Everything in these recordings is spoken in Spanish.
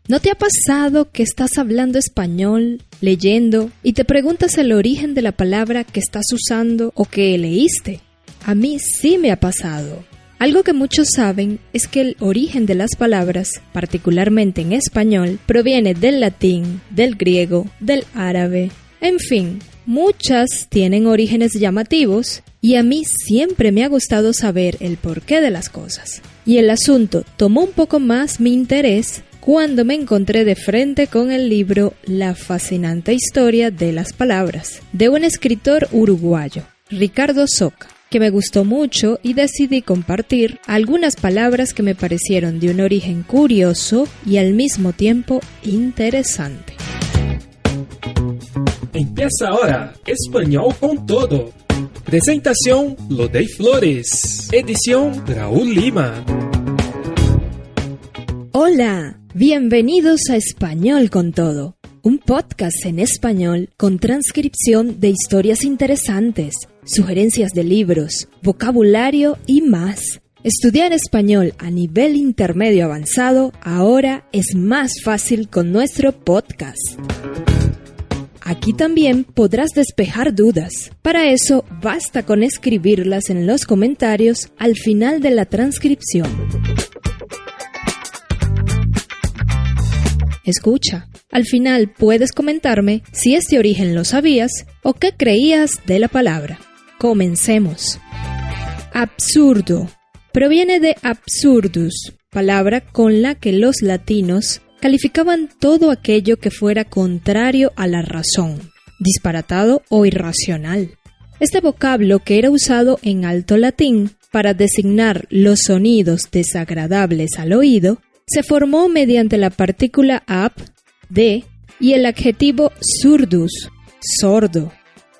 ¿No te ha pasado que estás hablando español, leyendo, y te preguntas el origen de la palabra que estás usando o que leíste? A mí sí me ha pasado. Algo que muchos saben es que el origen de las palabras, particularmente en español, proviene del latín, del griego, del árabe. En fin, muchas tienen orígenes llamativos y a mí siempre me ha gustado saber el porqué de las cosas. Y el asunto tomó un poco más mi interés cuando me encontré de frente con el libro La fascinante historia de las palabras, de un escritor uruguayo, Ricardo Soca, que me gustó mucho y decidí compartir algunas palabras que me parecieron de un origen curioso y al mismo tiempo interesante. Empieza ahora, Español con Todo. Presentación, Lodey Flores. Edición, Raúl Lima. Hola, bienvenidos a Español con Todo, un podcast en español con transcripción de historias interesantes, sugerencias de libros, vocabulario y más. Estudiar español a nivel intermedio avanzado ahora es más fácil con nuestro podcast. Aquí también podrás despejar dudas. Para eso basta con escribirlas en los comentarios al final de la transcripción. Escucha, al final puedes comentarme si este origen lo sabías o qué creías de la palabra. Comencemos. Absurdo. Proviene de absurdus, palabra con la que los latinos calificaban todo aquello que fuera contrario a la razón, disparatado o irracional. Este vocablo, que era usado en alto latín para designar los sonidos desagradables al oído, se formó mediante la partícula ab, de, y el adjetivo surdus, sordo.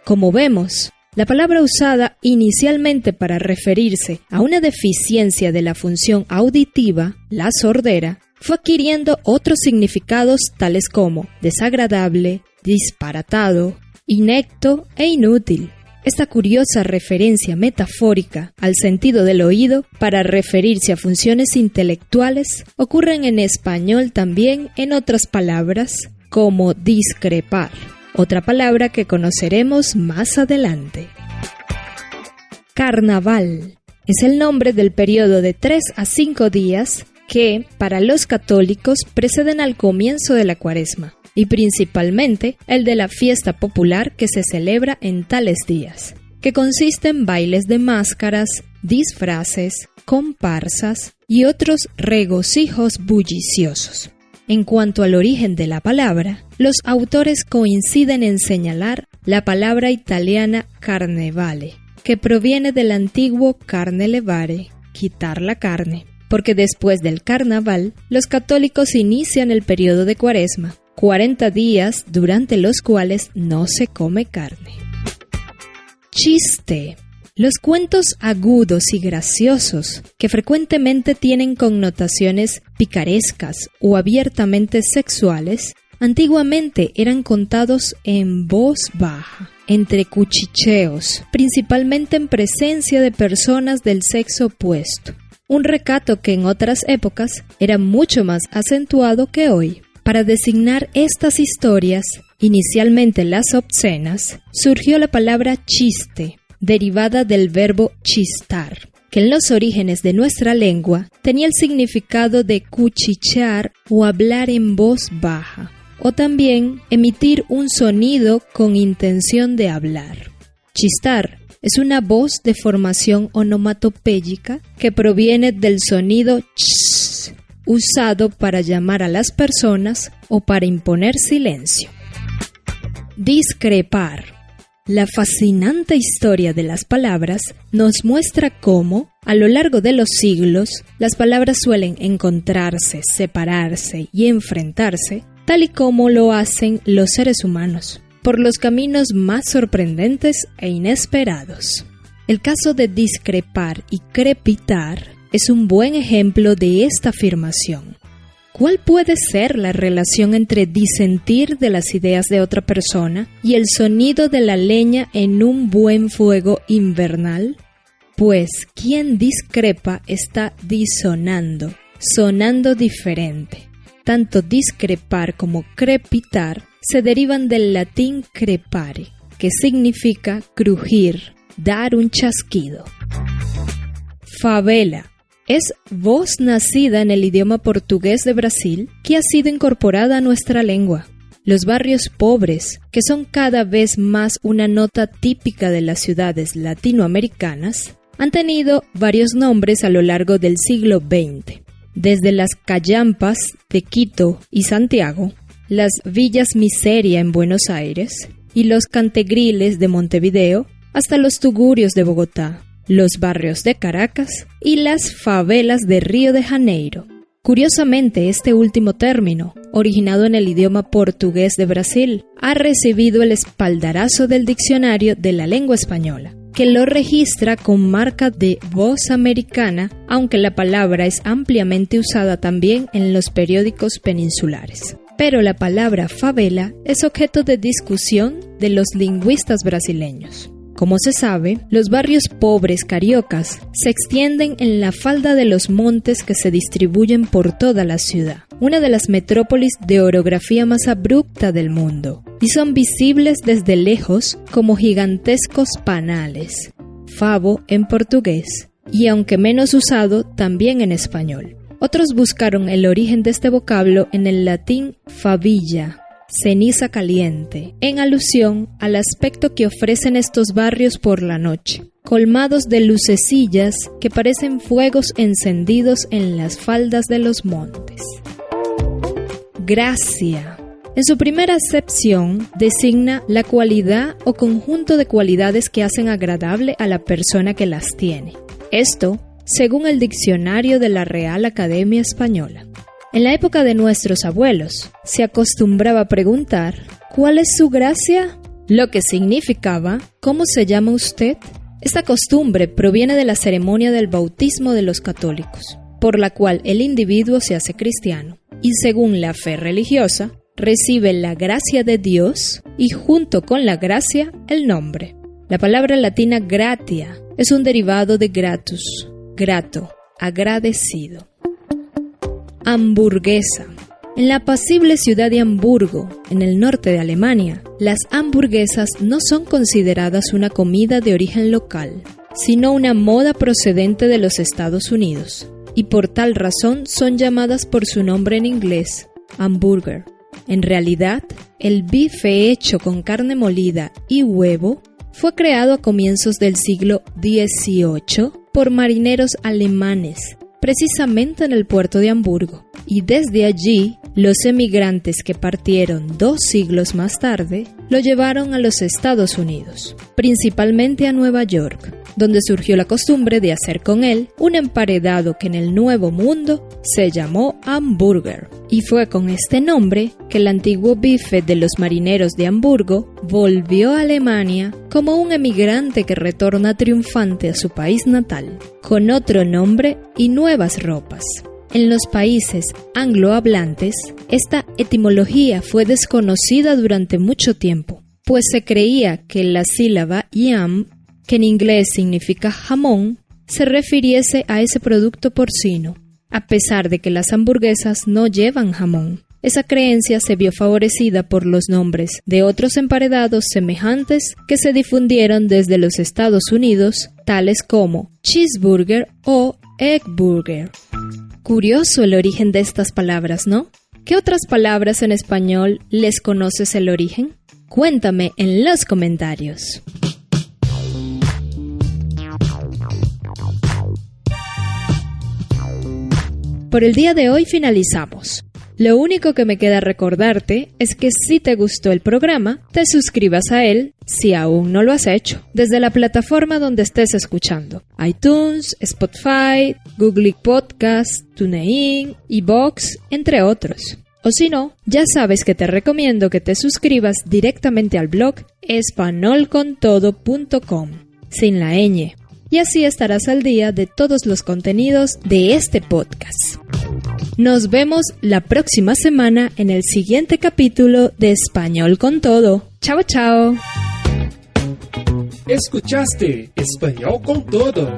Como vemos, la palabra usada inicialmente para referirse a una deficiencia de la función auditiva, la sordera, fue adquiriendo otros significados tales como desagradable, disparatado, inepto e inútil. Esta curiosa referencia metafórica al sentido del oído para referirse a funciones intelectuales ocurren en español también en otras palabras como discrepar, otra palabra que conoceremos más adelante. Carnaval es el nombre del periodo de 3 a 5 días que, para los católicos, preceden al comienzo de la Cuaresma, y principalmente el de la fiesta popular que se celebra en tales días, que consiste en bailes de máscaras, disfraces, comparsas y otros regocijos bulliciosos. En cuanto al origen de la palabra, los autores coinciden en señalar la palabra italiana carnevale, que proviene del antiguo carne levare, quitar la carne, porque después del carnaval, los católicos inician el periodo de Cuaresma, 40 días durante los cuales no se come carne. Chiste. Los cuentos agudos y graciosos, que frecuentemente tienen connotaciones picarescas o abiertamente sexuales, antiguamente eran contados en voz baja, entre cuchicheos, principalmente en presencia de personas del sexo opuesto. Un recato que en otras épocas era mucho más acentuado que hoy. Para designar estas historias, inicialmente las obscenas, surgió la palabra chiste, derivada del verbo chistar, que en los orígenes de nuestra lengua tenía el significado de cuchichear o hablar en voz baja, o también emitir un sonido con intención de hablar. Chistar es una voz de formación onomatopéyica que proviene del sonido ch, usado para llamar a las personas o para imponer silencio. Discrepar. La fascinante historia de las palabras nos muestra cómo, a lo largo de los siglos, las palabras suelen encontrarse, separarse y enfrentarse, tal y como lo hacen los seres humanos, por los caminos más sorprendentes e inesperados. El caso de discrepar y crepitar es un buen ejemplo de esta afirmación. ¿Cuál puede ser la relación entre disentir de las ideas de otra persona y el sonido de la leña en un buen fuego invernal? Pues quien discrepa está disonando, sonando diferente. tanto discrepar como crepitar se derivan del latín crepare, que significa crujir, dar un chasquido. Favela es voz nacida en el idioma portugués de Brasil que ha sido incorporada a nuestra lengua. Los barrios pobres, que son cada vez más una nota típica de las ciudades latinoamericanas, han tenido varios nombres a lo largo del siglo XX. Desde las callampas de Quito y Santiago, las villas miseria en Buenos Aires y los cantegriles de Montevideo, hasta los tugurios de Bogotá, los barrios de Caracas y las favelas de Río de Janeiro. Curiosamente, este último término, originado en el idioma portugués de Brasil, ha recibido el espaldarazo del diccionario de la lengua española, que lo registra con marca de voz americana, aunque la palabra es ampliamente usada también en los periódicos peninsulares. Pero la palabra favela es objeto de discusión de los lingüistas brasileños. Como se sabe, los barrios pobres cariocas se extienden en la falda de los montes que se distribuyen por toda la ciudad, una de las metrópolis de orografía más abrupta del mundo, y son visibles desde lejos como gigantescos panales, favo en portugués, y aunque menos usado, también en español. Otros buscaron el origen de este vocablo en el latín favilla, ceniza caliente, en alusión al aspecto que ofrecen estos barrios por la noche, colmados de lucecillas que parecen fuegos encendidos en las faldas de los montes. Gracia. En su primera acepción, designa la cualidad o conjunto de cualidades que hacen agradable a la persona que las tiene. Esto, según el diccionario de la Real Academia Española. En la época de nuestros abuelos, se acostumbraba a preguntar ¿cuál es su gracia? Lo que significaba ¿cómo se llama usted? Esta costumbre proviene de la ceremonia del bautismo de los católicos, por la cual el individuo se hace cristiano y, según la fe religiosa, recibe la gracia de Dios y junto con la gracia el nombre. La palabra latina gratia es un derivado de gratus, grato, agradecido. Hamburguesa. En la apacible ciudad de Hamburgo, en el norte de Alemania, las hamburguesas no son consideradas una comida de origen local, sino una moda procedente de los Estados Unidos, y por tal razón son llamadas por su nombre en inglés, hamburger. En realidad, el bife hecho con carne molida y huevo fue creado a comienzos del siglo XVIII por marineros alemanes, precisamente en el puerto de Hamburgo, y desde allí los emigrantes que partieron 2 siglos más tarde lo llevaron a los Estados Unidos, principalmente a Nueva York, donde surgió la costumbre de hacer con él un emparedado que en el Nuevo Mundo se llamó hamburger, y fue con este nombre que el antiguo bife de los marineros de Hamburgo volvió a Alemania como un emigrante que retorna triunfante a su país natal, con otro nombre y nuevas ropas. En los países anglohablantes, esta etimología fue desconocida durante mucho tiempo, pues se creía que la sílaba yam, que en inglés significa jamón, se refiriese a ese producto porcino, a pesar de que las hamburguesas no llevan jamón. Esa creencia se vio favorecida por los nombres de otros emparedados semejantes que se difundieron desde los Estados Unidos, tales como cheeseburger o egg burger. Curioso el origen de estas palabras, ¿no? ¿Qué otras palabras en español les conoces el origen? Cuéntame en los comentarios. Por el día de hoy finalizamos. Lo único que me queda recordarte es que si te gustó el programa, te suscribas a él si aún no lo has hecho, desde la plataforma donde estés escuchando: iTunes, Spotify, Google Podcast, TuneIn, iVoox, entre otros. O si no, ya sabes que te recomiendo que te suscribas directamente al blog espanolcontodo.com, sin la ñ, y así estarás al día de todos los contenidos de este podcast. Nos vemos la próxima semana en el siguiente capítulo de Español con Todo. ¡Chao, chao! Escuchaste Español con Todo.